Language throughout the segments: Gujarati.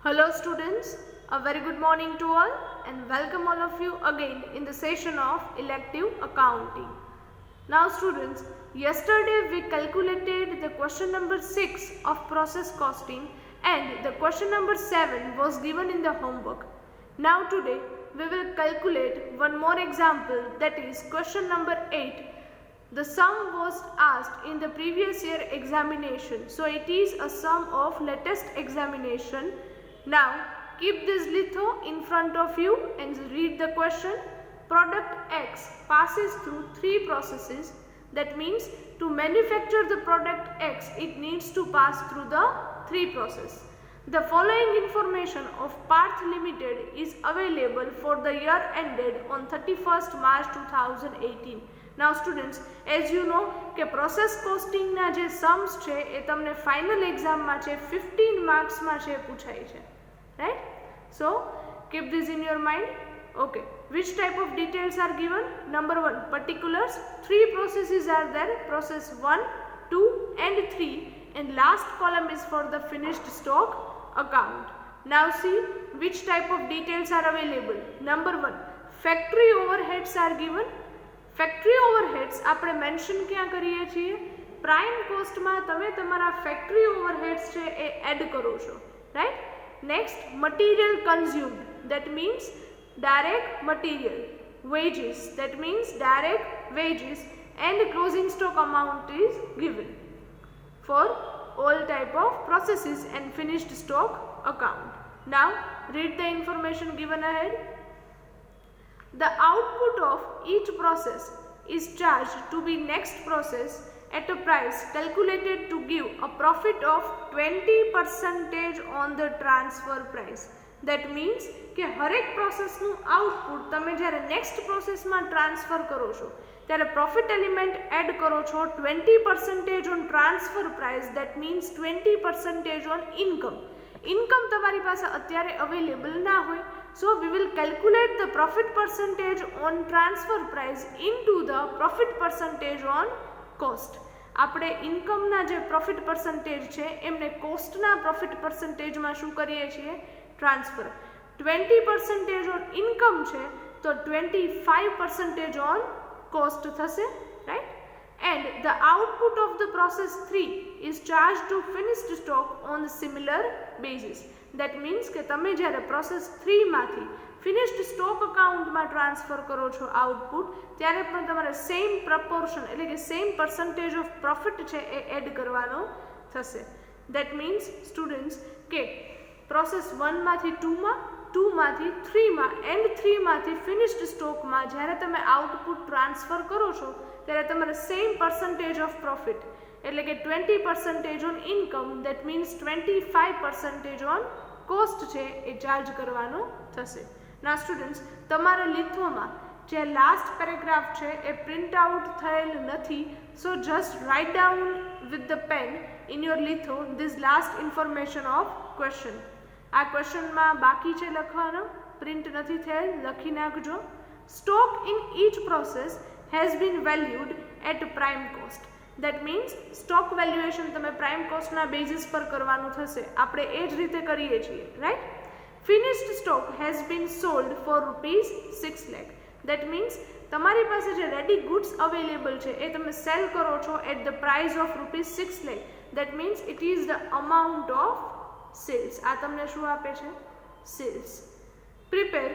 Hello students, a very good morning to all and welcome all of you again in the session of elective accounting. Now students, yesterday we calculated the question number 6 of process costing and the question number 7 was given in the homework. Now today we will calculate one more example, that is question number 8. The sum was asked in the previous year examination, so it is a sum of latest examination. Now keep this litho in front of you and read the question. Product X passes through 3 processes. That means to manufacture the product X, it needs to pass through the 3 processes. The following information of Parth Limited is available for the year ended on 31st March 2018. Now students, as you know કે પ્રોસેસ કોસ્ટિંગના જે સમ્સ છે એ તમને ફાઇનલ એક્ઝામમાં છે 15 માર્ક્સમાં છે પૂછાય છે, right? So keep this in your mind. Okay, which type of details are given? Number 1, particulars. 3 processes are there, process 1, 2 and 3, and last column is for the finished stock account. Now see which type of details are available. Number 1, factory overheads are given. Factory overheads આપણે મેન્શન ક્યાં કરીએ છીએ? પ્રાઇમ કોસ્ટમાં તમે તમારા ફેક્ટરી ઓવરહેડ્સ છે એ એડ કરો છો, right? Next, material consumed, that means direct material. Wages, that means direct wages, and closing stock amount is given for all type of processes and finished stock account. Now read the information given ahead. The output of each process is charged to be next process at a price calculated to give a profit of 20% on the transfer price. That means કે હરેક પ્રોસેસનું આઉટપુટ તમે જ્યારે નેક્સ્ટ પ્રોસેસમાં ટ્રાન્સફર કરો છો ત્યારે પ્રોફિટ એલિમેન્ટ એડ કરો છો 20% on transfer price. That means 20% on income. Income તમારી પાસે અત્યારે અવેલેબલ ના હોય, so we will calculate the profit percentage on transfer price into the profit percentage on cost. આપણે ઇન્કમના જે પ્રોફિટ પર્સન્ટેજ છે એમને કોસ્ટના પ્રોફિટ પર્સન્ટેજમાં શું કરીએ છીએ? ટ્રાન્સફર. 20% ઓન ઇન્કમ છે તો 25% ઓન કોસ્ટ થશે, right? And the output of the process 3 is charged to finished stock on the similar basis. That means કે તમે જ્યારે પ્રોસેસ 3 માંથી ફિનિશ્ડ સ્ટોક અકાઉન્ટમાં ટ્રાન્સફર કરો છો આઉટપુટ, ત્યારે પણ તમારે સેમ પ્રપોર્શન એટલે કે સેમ પર્સન્ટેજ ઓફ પ્રોફિટ છે એ એડ કરવાનો થશે. દેટ મીન્સ સ્ટુડન્ટ્સ કે પ્રોસેસ 1 માંથી 2માં, 2 માંથી 3માં એન્ડ 3 માંથી ફિનિશ્ડ સ્ટોકમાં જ્યારે તમે આઉટપુટ ટ્રાન્સફર કરો છો ત્યારે તમારે સેમ પર્સન્ટેજ ઓફ પ્રોફિટ એટલે કે 20% on income, that means 25% on cost છે એ ચાર્જ કરવાનો થશે. ના સ્ટુડન્ટ્સ, તમારા લિથોમાં જે લાસ્ટ પેરેગ્રાફ છે એ પ્રિન્ટ આઉટ થયેલ નથી, so just write down with the pen in your litho this last information of question. આ ક્વેશ્ચનમાં બાકી છે લખવાનો, પ્રિન્ટ નથી થયેલ, લખી નાખજો. Stock in each process has been valued at prime cost. That means stock valuation તમે પ્રાઇમ કોસ્ટના બેઝિસ પર કરવાનું થશે. આપણે એ જ રીતે કરીએ છીએ, right? Finished stock has been sold for ₹6 lakh. That means તમારી પાસે જે રેડી ગુડ્સ અવેલેબલ છે એ તમે સેલ કરો છો at the price of ₹6 lakh. That means it is the amount of sales. આ તમને શું આપે છે? Sales. Prepare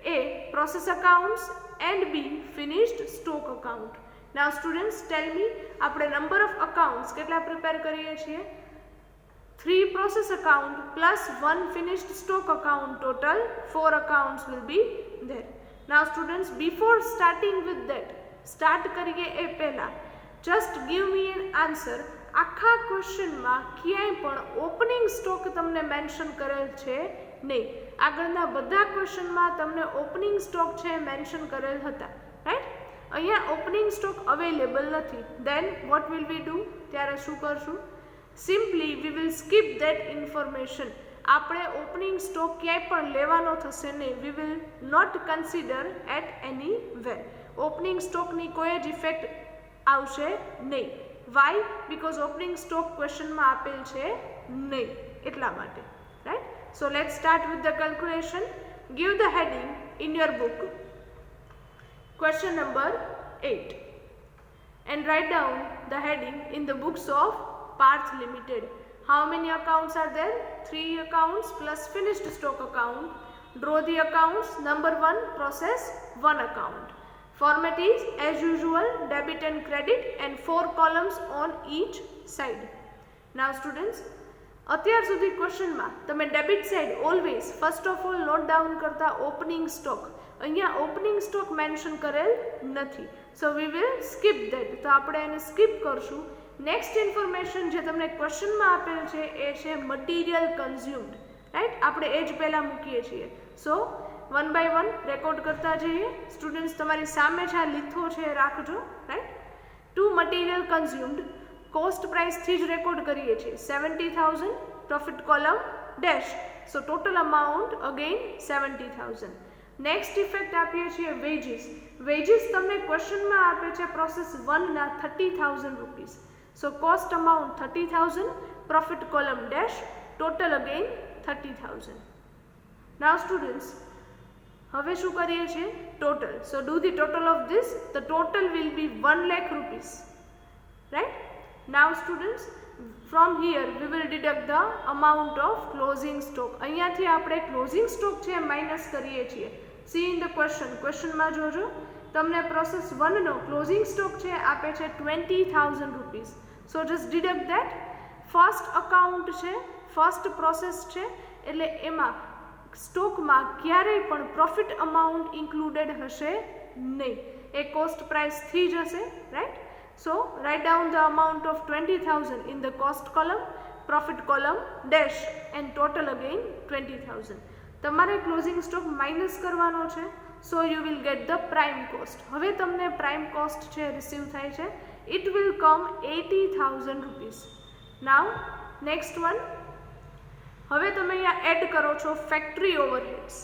A, process accounts and B, finished stock account. Now students, tell me આપણે number of accounts કેટલા prepare કરીએ છીએ? 3 process account plus 1 finished stock account, total 4 accounts will be there. Now students, before starting with that, start કરીએ એ પહેલા just give me an answer. આખા ક્વેશ્ચનમાં ક્યાંય પણ ઓપનિંગ સ્ટોક તમને મેન્શન કરેલ છે નહીં. આગળના બધા ક્વેશ્ચનમાં તમને ઓપનિંગ સ્ટોક છે મેન્શન કરેલ હતા, રાઈટ? અહીંયા ઓપનિંગ સ્ટોક અવેલેબલ નથી. Then what will we do? ત્યારે શું કરશું? Simply we will skip that information. આપણે ઓપનિંગ સ્ટોક ક્યાંય પણ લેવાનો થશે નહીં. We will not consider at any where. Opening સ્ટોકની કોઈ જ ઇફેક્ટ આવશે નહીં. વાય? બિકોઝ ઓપનિંગ સ્ટોક ક્વેશ્ચનમાં આપેલ છે નહીં, એટલા માટે, right? So let's start with the calculation. Give the heading in your book, question number 8, and write down the heading in the books of Parth Limited. How many accounts are there? 3 accounts plus finished stock account. Draw the accounts. Number 1, process 1 account. Format is as usual, debit and credit, and 4 columns on each side. Now students, અત્યાર સુધી ક્વેશ્ચનમાં તમે debit side always first of all note down કરતા ઓપનિંગ સ્ટોક, અહીંયા ઓપનિંગ સ્ટોક મેન્શન કરેલ નથી, so we will skip that, તો આપણે એને સ્કીપ કરશું. નેક્સ્ટ ઇન્ફોર્મેશન જે તમને ક્વેશ્ચનમાં આપેલ છે એ છે મટીરિયલ કન્ઝ્યુમ્ડ, રાઈટ? આપણે એ જ પહેલાં મૂકીએ છીએ. સો 1 by 1 રેકોર્ડ કરતા જઈએ. સ્ટુડન્ટ્સ તમારી સામે છે આ લીથો છે એ રાખજો, right? To material consumed, cost પ્રાઇસથી જ રેકોર્ડ કરીએ છીએ 70,000, profit column dash, so total amount again 70,000. Next effect આપીએ છીએ વેજીસ. વેજીસ તમને ક્વેશ્ચનમાં આપે છે પ્રોસેસ 1ના 30,000 rupees, so cost amount 30,000, profit column dash, total again 30,000. Now students, હવે શું કરીએ છીએ? Total. So do the total of this. The total will be 1 lakh rupees, right? Now students, from here we will deduct the amount of closing stock. અહીંયાથી આપણે ક્લોઝિંગ સ્ટોક છે માઇનસ કરીએ છીએ. સી ઇન ધ ક્વેશ્ચનમાં જોજો, તમને પ્રોસેસ 1 નો ક્લોઝિંગ સ્ટોક છે આપે છે 20,000 rupees. So just deduct that. First account છે, ફર્સ્ટ પ્રોસેસ છે, એટલે એમાં સ્ટોકમાં ક્યારેય પણ પ્રોફિટ અમાઉન્ટ ઇન્ક્લુડેડ હશે નહીં, એ કોસ્ટ પ્રાઇસથી જ હશે, right? So write down the amount of 20,000 in the cost column, profit column dash, and total again 20,000. તમારે ક્લોઝિંગ સ્ટોક માઇનસ કરવાનો છે, so you will get the prime cost. હવે તમને પ્રાઇમ કોસ્ટ છે રિસીવ થાય છે, it will come 80,000 rupees. Now next one, હવે તમે અહીંયા એડ કરો છો factory overheads.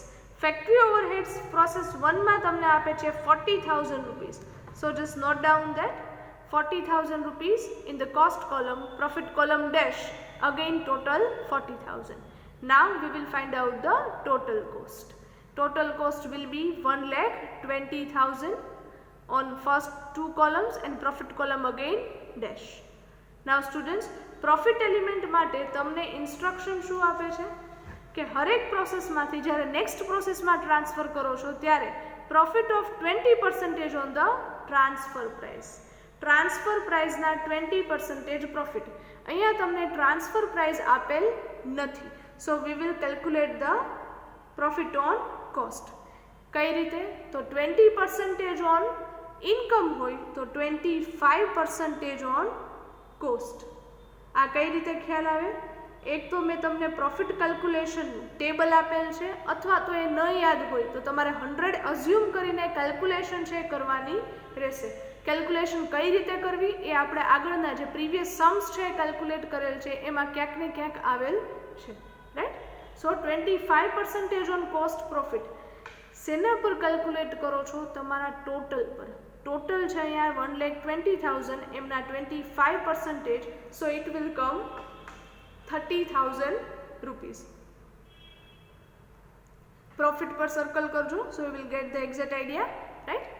Factory overheads process 1માં તમને આપે છે 40,000 rupees. So just note down that 40,000 rupees in the cost column, profit column dash, again total 40,000. Now we will find out the total cost. Total cost will be 1,20,000 on first 2 columns and profit column again dash. Now students, profit element માટે તમને ઇન્સ્ટ્રક્શન શું આપે છે કે હરેક પ્રોસેસમાંથી જ્યારે નેક્સ્ટ પ્રોસેસમાં ટ્રાન્સફર કરો છો ત્યારે profit of 20% on the transfer price. Transfer પ્રાઇઝના 20% પ્રોફિટ. અહીંયા તમને ટ્રાન્સફર પ્રાઇઝ આપેલ નથી, so we will calculate the profit on cost. કઈ રીતે? તો 20% ઓન ઇન્કમ હોય તો 25% ઓન કોસ્ટ. આ કઈ રીતે ખ્યાલ આવે? એક તો મેં તમને પ્રોફિટ કેલ્ક્યુલેશનનું ટેબલ આપેલ છે, અથવા તો એ ન યાદ હોય તો તમારે 100 અઝ્યુમ કરીને કેલ્ક્યુલેશન છે કરવાની રહેશે. કેલ્ક્યુલેશન કઈ રીતે કરવી એ આપણે આગળના જે પ્રીવિયસ સમ્સ છે કેલ્ક્યુલેટ કરેલ છે એમાં ક્યાંક ને ક્યાંક આવેલ છે, right? So 25% on cost profit શેના પર કેલ્ક્યુલેટ કરો છો? તમારા ટોટલ પર. ટોટલ છે અહીંયા 1,20,000, એમના 25%, so it will come 30,000 rupees. Profit પર સર્કલ કરજો, so you will get the exact idea, right?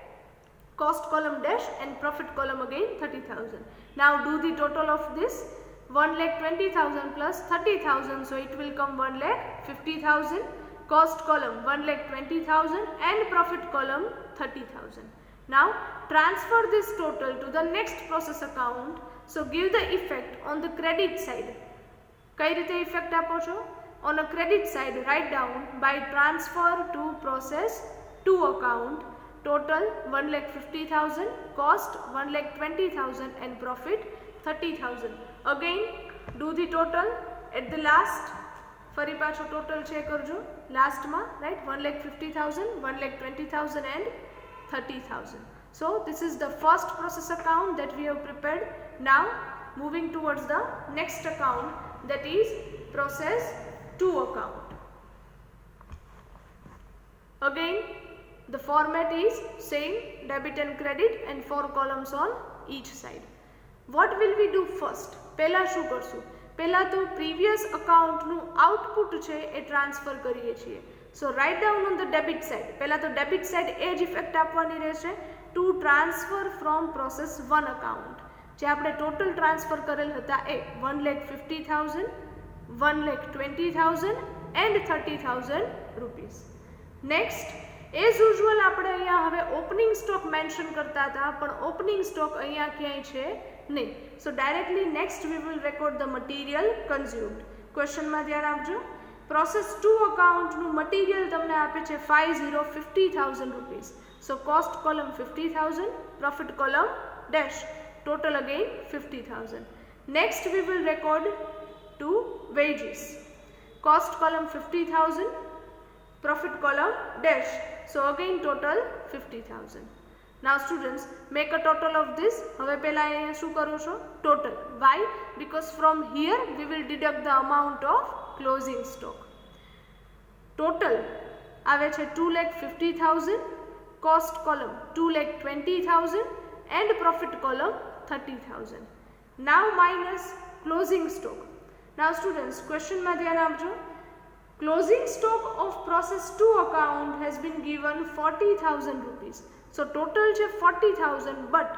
Cost column dash and profit column again 30,000. Now do the total of this. 1,20,000 plus 30,000, so it will come 1,50,000. Cost column 1,20,000 and profit column 30,000. Now transfer this total to the next process account. So give the effect on the credit side. કઈ રીતે ઇફેક્ટ આપો છો? On a credit side, write down by transfer to process 2 account. Total 1,50,000, cost 1,20,000 and profit 30,000. Again do the total at the last. ફરી પાછો ટોટલ છે કરજો લાસ્ટમાં, right? 1,50,000, 1,20,000 and 30,000. So this is the first process account that we have prepared. Now moving towards the next account, that is process 2 account. Again the format is same, debit and credit, and 4 columns on each side. What will we do first? પહેલા શું કરશું? પહેલાં તો પ્રીવિયસ અકાઉન્ટનું આઉટપુટ છે એ ટ્રાન્સફર કરીએ છીએ. So write down on the debit side. પહેલાં તો ડેબિટ સાઇડ એ જ ઇફેક્ટ આપવાની રહેશે to transfer from process 1 account. જે આપણે ટોટલ ટ્રાન્સફર કરેલ હતા એ 1,50,000, 1,20,000 and 30,000 rupees. Next as usual આપણે અહીંયા હવે ઓપનિંગ સ્ટોક મેન્શન કરતા હતા, પણ ઓપનિંગ સ્ટોક અહીંયા ક્યાંય છે નહીં. So directly next we will record the material consumed. ક્વેશ્ચનમાં ધ્યાન આપજો. પ્રોસેસ 2 અકાઉન્ટનું મટીરિયલ તમને આપે છે 50,000 rupees. So cost column 50,000, profit column dash, total again 50,000. Next we will record to wages. Cost column 50,000, profit column dash. So again total 50,000. Now students, make a total of this. હવે પહેલા અહીંયા શું કરો છો? Total. Why? Because from here we will deduct the amount of closing stock. Total આવે છે 2,50,000, cost column 2,20,000 and profit column 30,000. Now minus closing stock. Now students, question માં ધ્યાન આપજો. Closing stock of process 2 account has been given 40,000 rupees. So total છે 40,000, but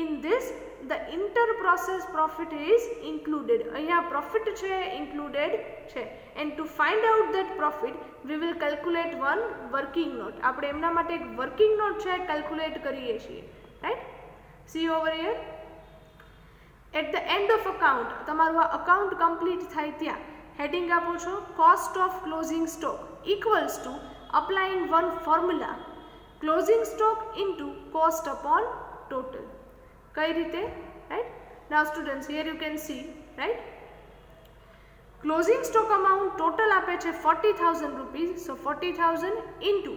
in this the inter process profit is included. અહીંયા profit છે included છે, and to find out that profit we will calculate one working note. આપણે એમના માટે એક working note છે calculate કરીએ છીએ, right? See over here. At the end of account, તમારું આ account complete થાય ત્યાં heading આપો છો cost of closing stock equals to applying one formula, closing stock into cost upon total. કઈ રીતે? Right? Now students, here you can see, right? Closing stock amount total આપે છે 40,000 rupees. So 40,000 into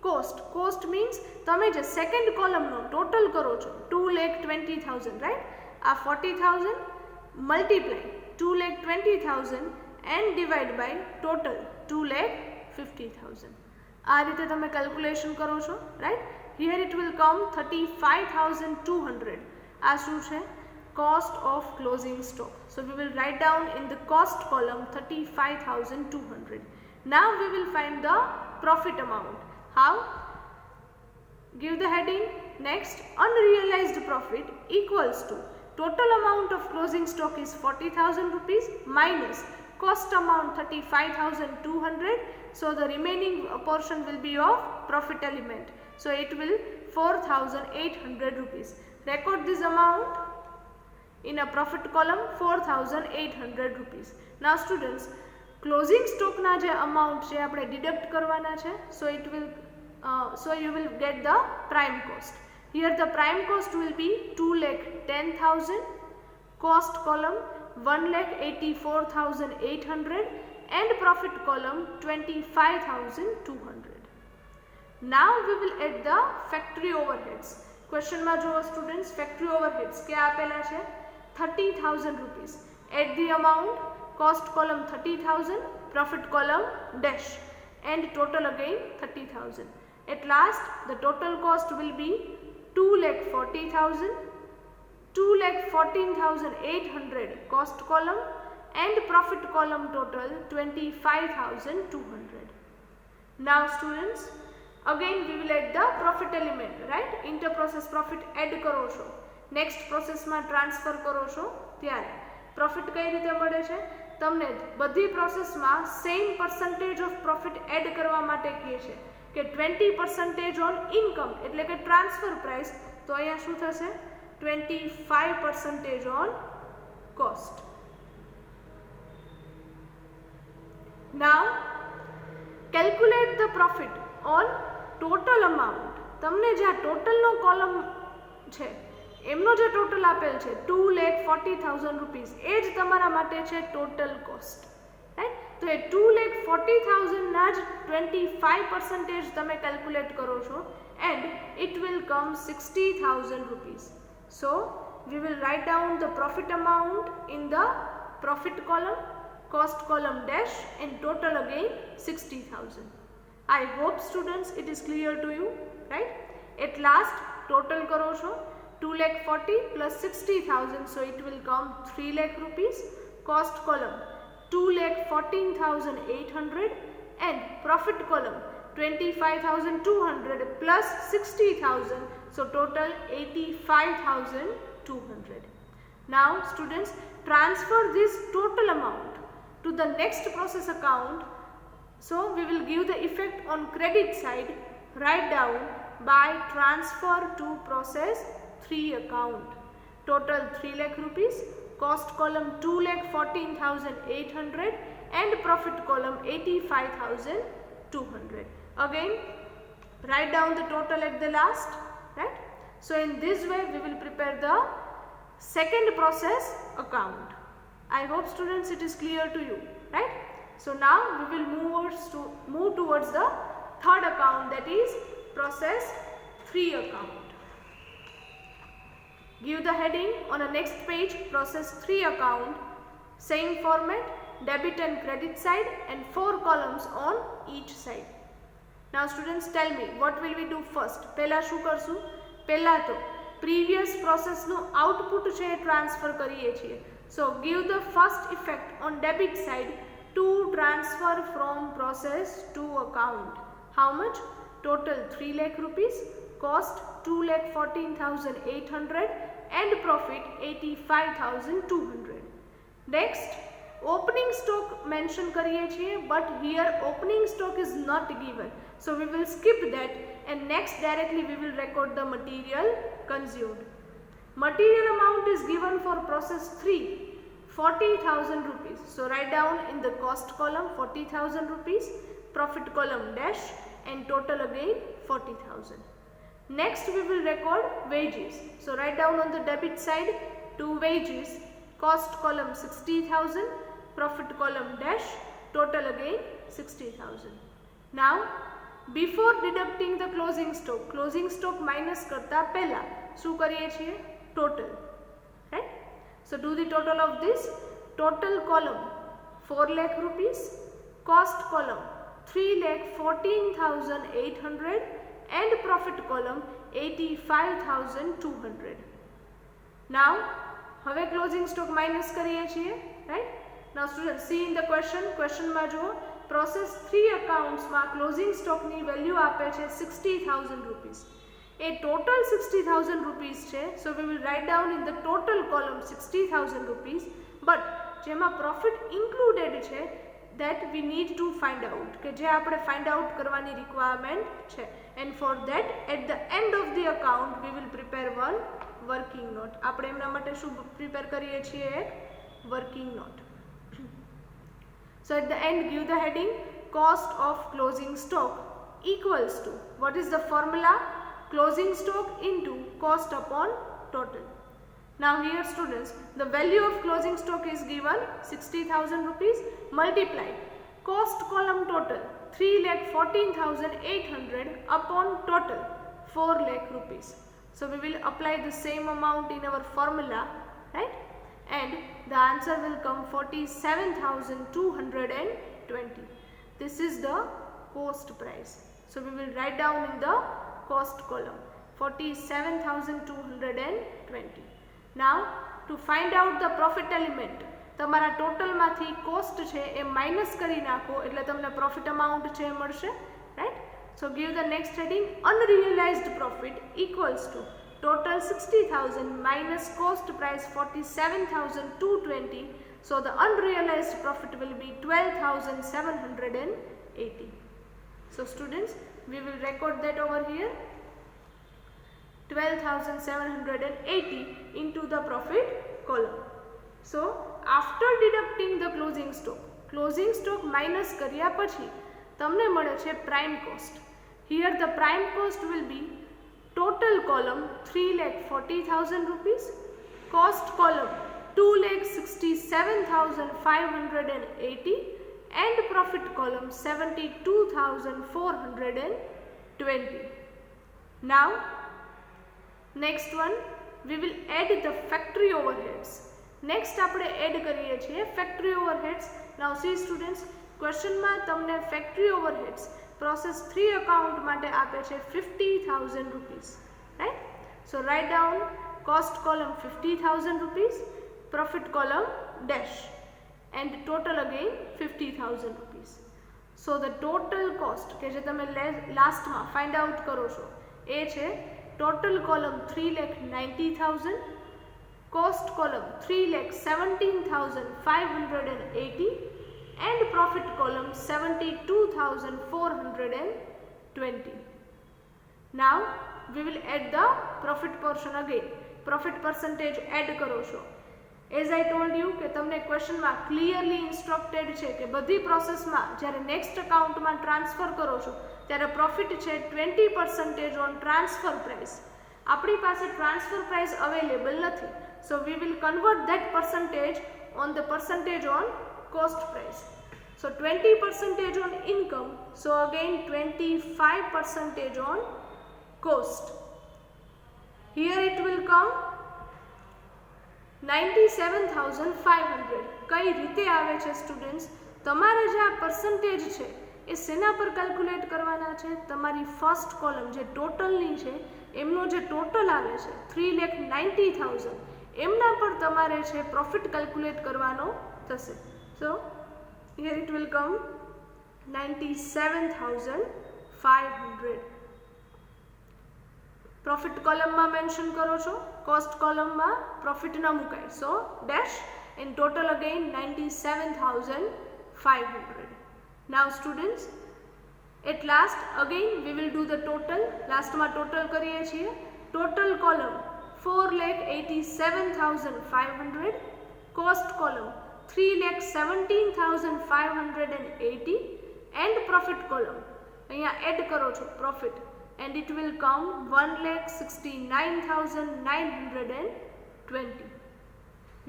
cost. Cost means તમે જે સેકન્ડ કોલમનો ટોટલ કરો છો 2,20,000, રાઈટ? આ 40,000 multiply 2,20,000 and divide by total 2,50,000. આ રીતે તમે કેલ્ક્યુલેશન કરો છો, right? Here it will come 35,200. આ શું છે? cost of closing stock. So we will write down in the cost column 35,200. Now we will find the profit amount. How? Give the heading. Next, unrealized profit equals to total amount of closing stock is 40,000 rupees minus cost amount 35,200. So the remaining portion will be of profit element. So it will 4,800 rupees. Record this amount in a profit column 4,800 rupees. Now students, closing stock na je amount છે આપણે deduct કરવાના છે. So you will get the prime cost. Here the prime cost will be 2,10,000, cost column 1,84,800 and profit column 25,200. Now we will add the factory overheads. Question માં જુઓ students, factory overheads કે આપેલા છે 30,000 rupees. Add the amount, cost column 30,000, profit column dash, and total again 30,000. At last the total cost will be 2,40,000, 2,14,800 cost column and profit column total 25,200. Now students, again we will add the profit element, right? Inter process profit add કરો છો, next process માં transfer કરો છો ત્યારે profit કઈ રીતે મળે છે? તમને બધી પ્રોસેસમાં same percentage of profit add કરવા માટે કહે છે કે 20% on income એટલે કે ટ્રાન્સફર પ્રાઇસ. તો અહીંયા શું થશે? 25% on cost. Now calculate the profit on total amount. તમને જે ટોટલનો કોલમ છે એમનો જે ટોટલ આપેલ છે 2,40,000 રૂપીસ, એ જ તમારા માટે છે ટોટલ કોસ્ટ, રાઈટ? તો એ 2,40,000 ના જ 25% તમે કેલ્ક્યુલેટ કરો છો and it will come 60,000 rupees. So we will write down the profit amount in the profit column, cost column dash, and total again 60,000. I hope students it is clear to you, right? At last total karo છો 2,40,000 plus 60,000, so it will come 3 lakh rupees. cost column 2,14,800 and profit column 25,200 plus 60,000, so total 85,200. Now students, transfer this total amount to the next process account. So we will give the effect on credit side. Write down by transfer to process 3 account. Total 3 lakh rupees, cost column 2,14,800 and profit column 85,200. Again write down the total at the last, right? So in this way we will prepare the second process account. I hope students it is clear to you, right? So now we will move towards the third account, that is process 3 account. Give the heading on the next page, process 3 account, same format, debit and credit side and 4 columns on each side. Now students, tell me what will we do first? પહેલા શું કરશું? પહેલા તો previous process નું output છે transfer કરીએ છીએ. So give the first effect on debit side to transfer from process to account. How much? Total 3 lakh rupees, cost 2,14,800 and profit 85,200. Next, opening stock mention કરીએ છીએ, but here opening stock is not given, so we will skip that and next directly we will record the material consumed. Material amount is given for process 3, 40,000 rupees. So write down in the cost column 40,000 rupees, profit column dash and total again 40,000. Next we will record wages. So write down on the debit side to wages, cost column 60,000, profit column dash, total again 60,000. Now before deducting the closing stock minus કરતા પહેલા શું કરીએ છીએ? Total, right? So do the total of this. Total column 4 lakh rupees, cost column 3,14,800 and profit column 85,200. Now હવે closing stock minus કરીએ છીએ, right? Now students, see in the question માં જુઓ, process 3 accounts માં closing stock ની value આપે છે 60,000 rupees. A total 60,000 rupees છે, so we will write down in the total column 60,000 rupees, but જેમાં profit included છે that we need to find out, કે જે આપણે find out કરવાની requirement છે, and for that at the end of the account we will prepare one working note. આપણે એમના માટે શું prepare કરીએ છીએ? એક working note. So at the end give the heading cost of closing stock equals to, what is the formula? Closing stock into cost upon total. Now here students, the value of closing stock is given 60,000 rupees multiplied cost column total 3,14,800 upon total 4 lakh rupees. So we will apply the same amount in our formula, right? And the answer will come 47,220. This is the cost price. So we will write down in the cost column 47,220. Now to find out the profit element, તમારા ટોટલ માથી કોસ્ટ છે એ માઇનસ કરી નાખો એટલે તમને પ્રોફિટ અમાઉન્ટ છે એ મળશે, right? So give the next heading unrealized profit equals to total 60,000 minus cost price 47,220. So the unrealized profit will be 12,780. So students, we will record that over here, 12,780 into the profit column. So after deducting the closing stock minus કર્યા પછી તમને મળે છે prime cost. Here the prime cost will be total column 3,40,000 rupees, cost column 2,67,580 and profit column 72,420. Now next one, we will add the factory overheads. Next આપણે એડ કરીએ છીએ factory overheads. Now see students, question માં તમને factory overheads process 3 account માટે આપે છે 50,000 rupees, right? So write down cost column 50,000 rupees, profit column dash and total again 50,000 rupees. So the total cost કે જે તમે લાસ્ટમાં ફાઇન્ડ આઉટ કરો છો એ છે total column 3,90,000, cost column 3,17,580 and profit column 72,420. Now we will add the profit portion again. Profit percentage add કરો છો. As I told you કે તમને ક્વેશ્ચનમાં ક્લિયરલી ઇન્સ્ટ્રક્ટેડ છે કે બધી પ્રોસેસમાં જ્યારે નેક્સ્ટ અકાઉન્ટમાં ટ્રાન્સફર કરો છો ત્યારે પ્રોફિટ છે 20% ઓન ટ્રાન્સફર પ્રાઇસ. આપણી પાસે ટ્રાન્સફર પ્રાઇસ અવેલેબલ નથી, so we will convert that percentage on the percentage on cost price. So 20% on income, so again 25% on cost. Here it will come 97,500. કઈ રીતે આવે છે સ્ટુડન્ટ્સ? તમારે જે આ પર્સન્ટેજ છે એ શેના પર કેલ્ક્યુલેટ કરવાના છે? તમારી ફર્સ્ટ કોલમ જે ટોટલની છે એમનો જે ટોટલ આવે છે 3,90,000 એમના પર તમારે છે પ્રોફિટ કેલ્ક્યુલેટ કરવાનો થશે. સો here it will come 97,500. Profit કોલમમાં મેન્શન કરો છો, કોસ્ટ કોલમમાં પ્રોફિટ ન મુકાય, સો dash in total again 97,500. Now students, at last again we will do the total. લાસ્ટમાં ટોટલ કરીએ છીએ. Total column 4,87,500, cost column 3,17,580 and profit column અહીંયા એડ કરો છો profit and it will come 1,69,920.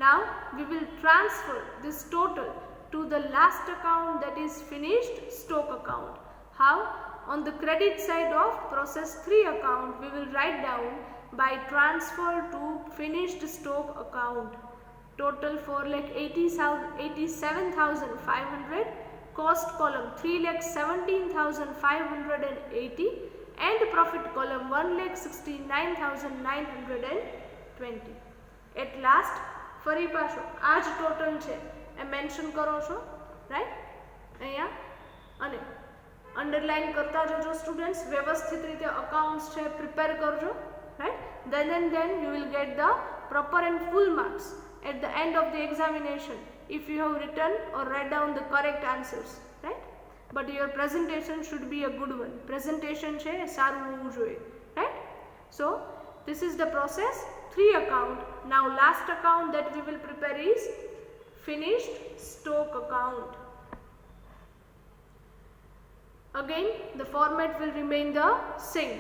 Now we will transfer this total to the last account, that is finished stock account. How? On the credit side of process 3 account we will write down by transfer to finished stock account. Total 4,87,500, cost column 3,17,580 and profit column 1,69,920. At last ફરી પાછો આ જ ટોટલ છે એ મેન્શન કરો છો, રાઈટ? અહીંયા અને અંડરલાઇન કરતા જજો સ્ટુડન્ટ્સ, વ્યવસ્થિત રીતે અકાઉન્ટ્સ છે પ્રિપેર કરજો, right? then you will get the proper and full marks at the end of the examination if you have written or write down the correct answers, right? But your presentation should be a good one. Presentation છે સારું હોવું જોઈએ, right? So this is the process 3 account. Now last account that we will prepare is finished stock account. Again the format will remain the same.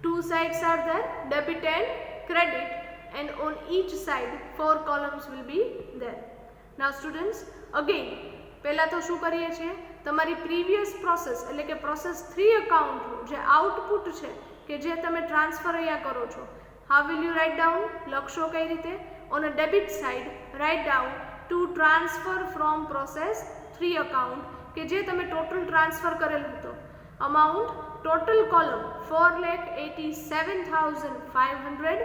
Two sides are there, debit and credit, and on each side 4 columns will be there. Now students, again પહેલા તો શું કરીએ છીએ, તમારી પ્રીવિયસ પ્રોસેસ એટલે કે પ્રોસેસ 3 અકાઉન્ટનું જે આઉટપુટ છે કે જે તમે ટ્રાન્સફર અહીંયા કરો છો, how will you write down? લખશો કઈ રીતે? On a debit side write down to transfer from process 3 account કે જે તમે ટોટલ ટ્રાન્સફર કરેલ હતો. amount total column 4,87,500,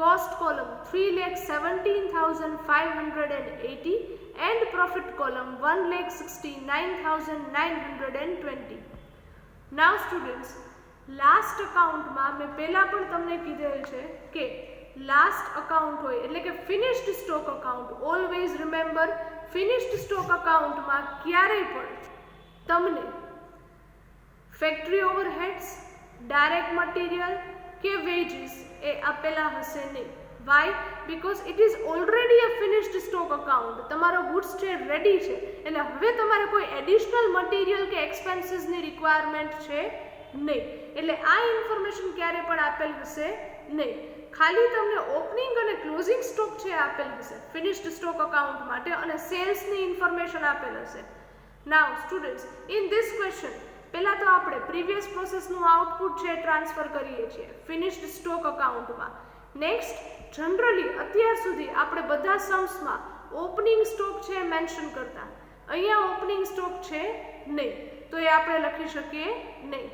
cost column 3,17,580 and profit column 1,69,920. Now students, last અકાઉન્ટમાં મેં પહેલાં પણ તમને કીધેલ છે કે લાસ્ટ અકાઉન્ટ હોય એટલે કે finished stock account. Always remember, finished stock અકાઉન્ટમાં ક્યારેય પણ તમને ફેક્ટરી ઓવરહેડ્સ, ડાયરેક્ટ મટીરિયલ કે વેજીસ એ આપેલા હશે નહીં. Why? Because it is already a finished stock account. તમારો ગુડ્સ છે રેડી છે, એટલે હવે તમારે કોઈ એડિશનલ મટીરિયલ કે એક્સપેન્સીસની રિક્વાયરમેન્ટ છે નહીં. એટલે આ ઇન્ફોર્મેશન ક્યારે પણ આપેલ હશે નહીં. ખાલી તમને ઓપનિંગ અને ક્લોઝિંગ સ્ટોક છે આપેલ હશે ફિનિશ્ડ સ્ટોક અકાઉન્ટ માટે, અને સેલ્સની ઇન્ફોર્મેશન આપેલ હશે. નાઉ સ્ટુડન્ટ્સ, ઇન ધીસ ક્વેશ્ચન પહેલાં તો આપણે પ્રીવિયસ પ્રોસેસનું આઉટપુટ છે ટ્રાન્સફર કરીએ છીએ ફિનિશ્ડ સ્ટોક અકાઉન્ટમાં. નેક્સ્ટ, જનરલી અત્યાર સુધી આપણે બધા सम्सમાં ઓપનિંગ સ્ટોક છે મેન્શન કરતા. અહીંયા ઓપનિંગ સ્ટોક છે નહીં, તો એ આપણે લખી શકીએ નહીં.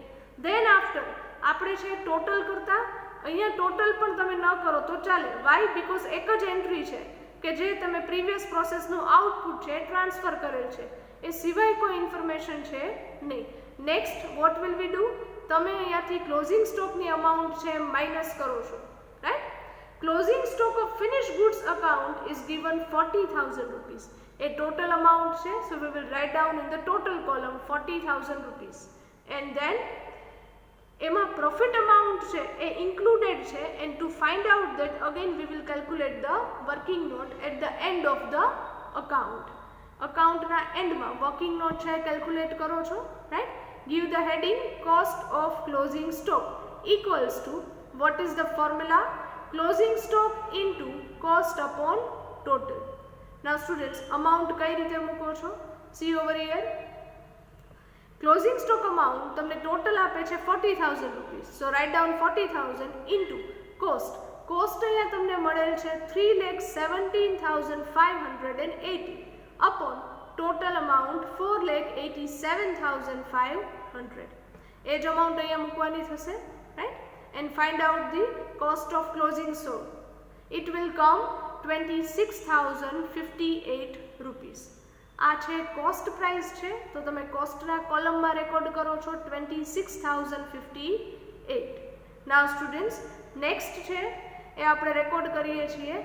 દેન આફ્ટર આપણે છે ટોટલ કરતા. અહીંયા ટોટલ પણ તમે ન કરો તો ચાલે. વાય? બિકોઝ એક જ એન્ટ્રી છે, કે જે તમે પ્રીવિયસ પ્રોસેસનું આઉટપુટ છે ટ્રાન્સફર કરેલ છે, એ સિવાય કોઈ ઇન્ફોર્મેશન છે નહીં. Next what will we do, તમે અહીંયાથી ક્લોઝિંગ સ્ટોકની અમાઉન્ટ છે માઇનસ કરો છો, right. Closing stock of finish goods account is given 40,000 rupees. એ ટોટલ અમાઉન્ટ છે, so we will write down in the total column 40,000 rupees. And then એમાં પ્રોફિટ અમાઉન્ટ છે એ ઇન્ક્લુડેડ છે, and to find out that again we will calculate the working note at the end of the account. અકાઉન્ટના એન્ડમાં વર્કિંગ નોટ છે કેલ્ક્યુલેટ કરો છો, right. Give the heading cost of closing stock equals to what is the formula, closing stock into cost upon total. Now students, amount કઈ રીતે મૂકો છો, see over here. Closing stock amount તમને ટોટલ આપે છે 40,000 rupees, so write down 40,000 into cost. Cost અહીંયા તમને મળેલ છે 3,17,580 અપોન ટોટલ અમાઉન્ટ 4,87,500. એ જ અમાઉન્ટ અહીંયા મૂકવાની થશે, right. And find out the cost of closing stock. It will come 26,058 rupees. આ છે કોસ્ટ પ્રાઇસ છે, તો તમે કોસ્ટના કોલમમાં રેકોર્ડ કરો છો 26,058. નાવ સ્ટુડન્ટ્સ, નેક્સ્ટ છે એ આપણે રેકોર્ડ કરીએ છીએ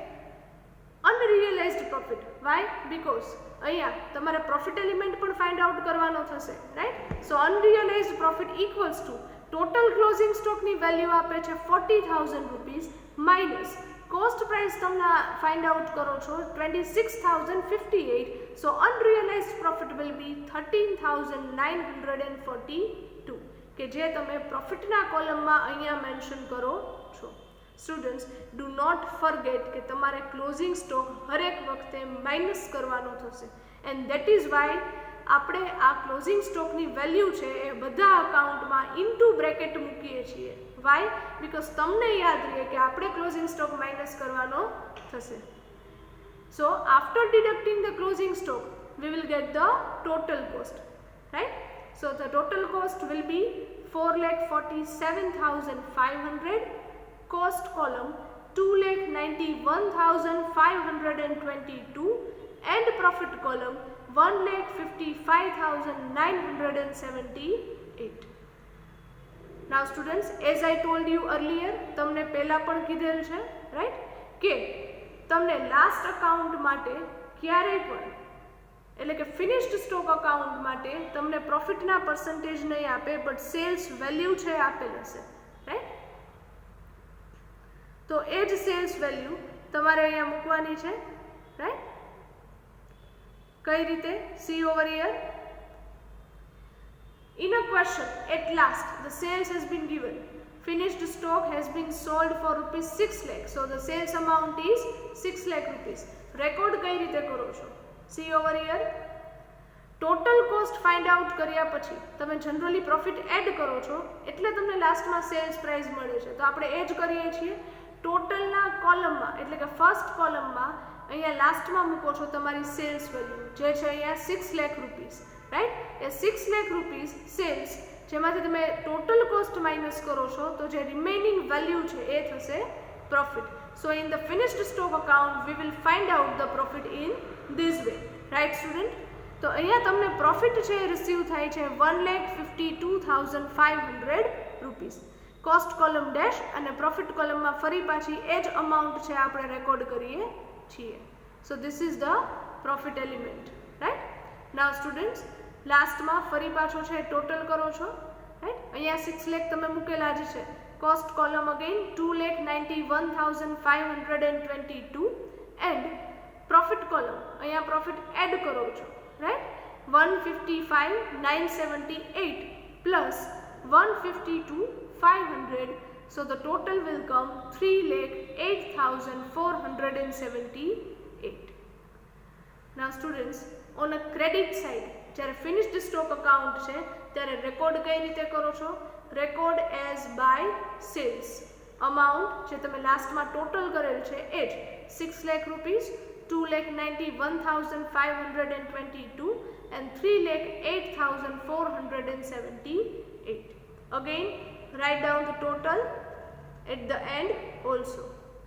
અનરિયલાઇઝ્ડ પ્રોફિટ. વાય? બીકોઝ અહીંયા તમારે પ્રોફિટ એલિમેન્ટ પણ ફાઇન્ડ આઉટ કરવાનો થશે, right. So unrealised profit equals to total closing સ્ટોકની વેલ્યુ આપે છે 40,000 રૂપીસ માઇનસ કોસ્ટ પ્રાઇસ તમને ફાઇન્ડ આઉટ કરો છો 26,058. સો અનરિયલાઇઝ્ડ પ્રોફિટ વિલ બી 13,942 કે જે તમે પ્રોફિટના કોલમમાં અહીંયા મેન્શન કરો છો. સ્ટુડન્ટ્સ, ડુ નોટ ફરગેટ કે તમારે ક્લોઝિંગ સ્ટોક હરેક વખતે માઇનસ કરવાનો થશે, એન્ડ દેટ ઇઝ વાય આપણે આ ક્લોઝિંગ સ્ટોકની વેલ્યુ છે એ બધા અકાઉન્ટમાં ઇન્ટુ બ્રેકેટ મૂકીએ છીએ. વાય? બીકોઝ તમને યાદ રહે કે આપણે ક્લોઝિંગ સ્ટોક માઇનસ કરવાનો થશે. So after deducting the closing stock we will get the total cost, right. So the total cost will be 4,47,500, cost column 2,91,522 and profit column 1,55,978. Now students, as I told you earlier, તમને પહેલા પણ કીધેલ છે, રાઈટ, કે તમને લાસ્ટ અકાઉન્ટ માટે ક્યારેય પણ, એટલે કે ફિનિશ્ડ સ્ટોક અકાઉન્ટ માટે તમને પ્રોફિટના પર્સન્ટેજ નહીં આપે, બટ સેલ્સ વેલ્યુ છે આપેલ હશે, રાઈટ. તો એ જ સેલ્સ વેલ્યુ તમારે અહીંયા મૂકવાની છે, રાઈટ. કઈ રીતે? C over here. In a question, at last the sales has been given. Finished stock has been sold for rupees 6 lakh. So the sales amount is 6 lakh rupees. Record કઈ રીતે કરો છો? See over here. Total cost find out કર્યા પછી તમે જનરલી પ્રોફિટ એડ કરો છો, એટલે તમને લાસ્ટમાં સેલ્સ પ્રાઇસ મળે છે. તો આપણે એ જ કરીએ છીએ. ટોટલના કોલમમાં, એટલે કે ફર્સ્ટ કોલમમાં અહીંયા લાસ્ટમાં મૂકો છો તમારી સેલ્સ વેલ્યુ, જે છે અહીંયા 6 લાખ રૂપીસ, રાઈટ. એ 6 લાખ રૂપીસ સેલ્સ, જેમાંથી તમે ટોટલ કોસ્ટ માઇનસ કરો છો, તો જે રિમેનિંગ વેલ્યુ છે એ થશે profit. So in the finished stock account we will find out the profit in this way, right student. તો અહીંયા તમને પ્રોફિટ છે એ રિસીવ થાય છે 1,52,500 રૂપીસ. કોસ્ટ કોલમ ડેશ અને પ્રોફિટ કોલમમાં ફરી પાછી એ જ અમાઉન્ટ છે આપણે રેકોર્ડ કરીએ છીએ. So this is the profit element, right. Now students, લાસ્ટમાં ફરી પાછો છે ટોટલ કરો છો, રાઈટ. અહીંયા 6 લાખ તમે મૂકેલા જ છે. Cost column again 2,91,522 and profit column અહીંયા પ્રોફિટ એડ કરો છો, right. 155,978 plus 152,500. So the total will come 3,08,478. Now students, on a credit side, જ્યારે finished stock account છે ત્યારે રેકોર્ડ કઈ રીતે કરો છો? Record as by sales. Amount જે તમે લાસ્ટમાં ટોટલ કરેલ છે એ જ 6 lakh rupees, 2,91,522 and 3,08,478. Again, write down the total at the end also,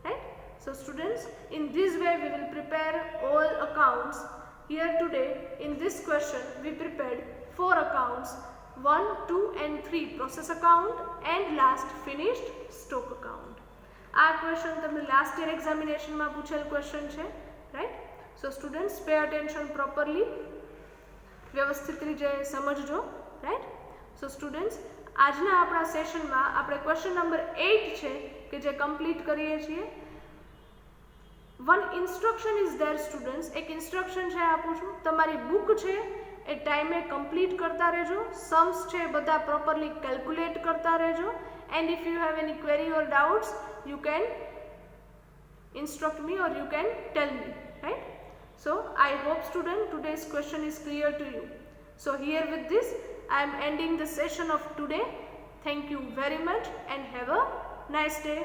right. So students, in this way we will prepare all accounts. Here today in this question we prepared 4 accounts, 1, 2 and 3 process account and last finished stock account. આ question તમને last year examination માં પૂછેલ question છે, right? So students, pay attention properly. વ્યવસ્થિત રીતે સમજજો, right? So students, આજના આપણા સેશનમાં આપણે question number 8 છે કે જે કમ્પ્લીટ કરીએ છીએ. One instruction is there students. એક instruction છે આપું છું, તમારી બુક છે એ ટાઈમે કમ્પ્લીટ કરતા રહેજો, સમ્સ છે બધા પ્રોપરલી કેલ્ક્યુલેટ કરતા રહેજો, and if you have any query or doubts you can instruct me or you can tell me, right? So I hope student today's question is clear to you. So here with this I am ending the session of today. Thank you very much and have a nice day.